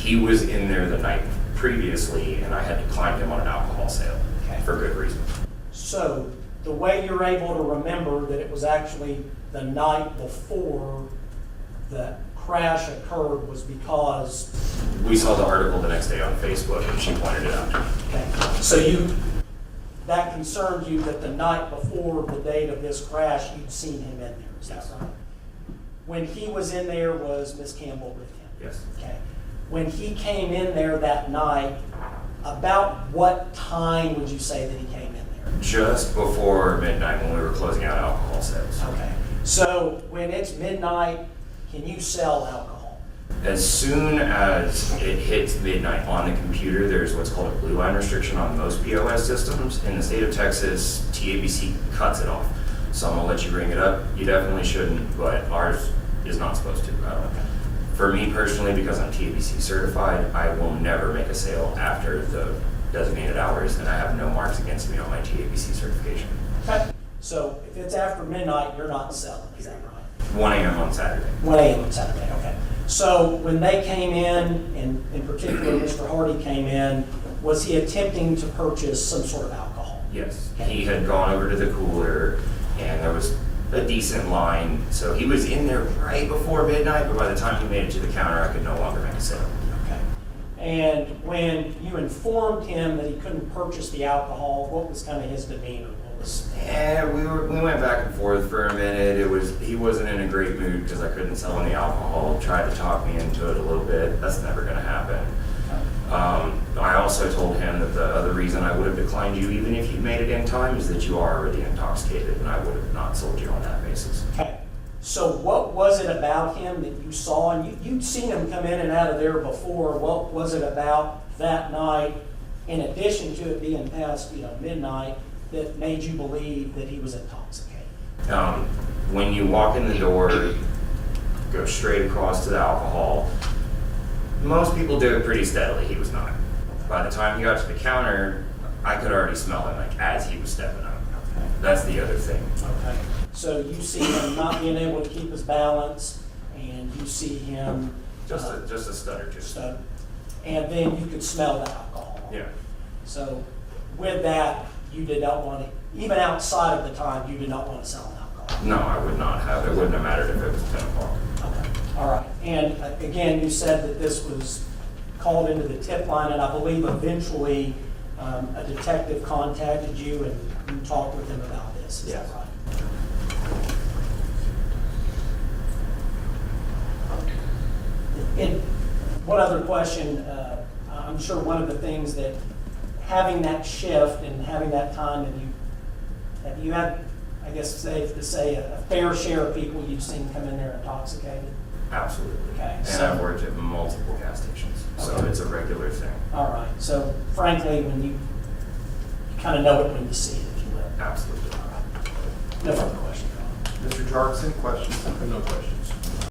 He was in there the night previously, and I had declined him on an alcohol sale for good reason. So the way you're able to remember that it was actually the night before the crash occurred was because... We saw the article the next day on Facebook, and she pointed it out. Okay. So that concerned you that the night before the date of this crash, you'd seen him in there, is that right? When he was in there, was Ms. Campbell with him? Yes. Okay. When he came in there that night, about what time would you say that he came in there? Just before midnight when we were closing out alcohol sales. Okay. So when it's midnight, can you sell alcohol? As soon as it hits midnight on the computer, there's what's called a blue line restriction on most POS systems. In the state of Texas, TABC cuts it off. Some will let you ring it up. You definitely shouldn't, but ours is not supposed to. For me personally, because I'm TABC certified, I will never make a sale after the designated hours, and I have no marks against me on my TABC certification. Okay. So if it's after midnight, you're not selling, is that right? 1 a.m. on Saturday. 1 a.m. on Saturday, okay. So when they came in, and in particular Mr. Hardy came in, was he attempting to purchase some sort of alcohol? Yes. He had gone over to the cooler, and there was a decent line. So he was in there right before midnight, but by the time he made it to the counter, I could no longer make a sale. Okay. And when you informed him that he couldn't purchase the alcohol, what was kind of his demeanor? What was... And we went back and forth for a minute. He wasn't in a great mood because I couldn't sell him the alcohol. Tried to talk me into it a little bit. That's never going to happen. I also told him that the other reason I would have declined you, even if you made it in time, is that you are already intoxicated, and I would have not sold you on that basis. Okay. So what was it about him that you saw? And you'd seen him come in and out of there before. What was it about that night, in addition to it being past midnight, that made you believe that he was intoxicated? When you walk in the door, go straight across to the alcohol. Most people do it pretty steadily. He was not. By the time he got to the counter, I could already smell him, like as he was stepping up. Okay. That's the other thing. Okay. So you see him not being able to keep his balance, and you see him Just a stutter too. stutter, and then you could smell the alcohol. Yeah. So with that, you did not want to, even outside of the time, you did not want to sell alcohol. No, I would not have. It wouldn't have mattered if it was 10 o'clock. Okay. All right. And again, you said that this was called into the tip line, and I believe eventually a detective contacted you and you talked with him about this. Is that right? And one other question, I'm sure one of the things that having that shift and having that time, have you had, I guess safe to say, a fair share of people you've seen come in there intoxicated? Absolutely. Okay. And I've worked at multiple gas stations, so Okay. it's a regular thing. All right. So frankly, when you kind of know it when you see it, if you will. Absolutely. All right. No further questions. Mr. Jarvis, any questions? No questions.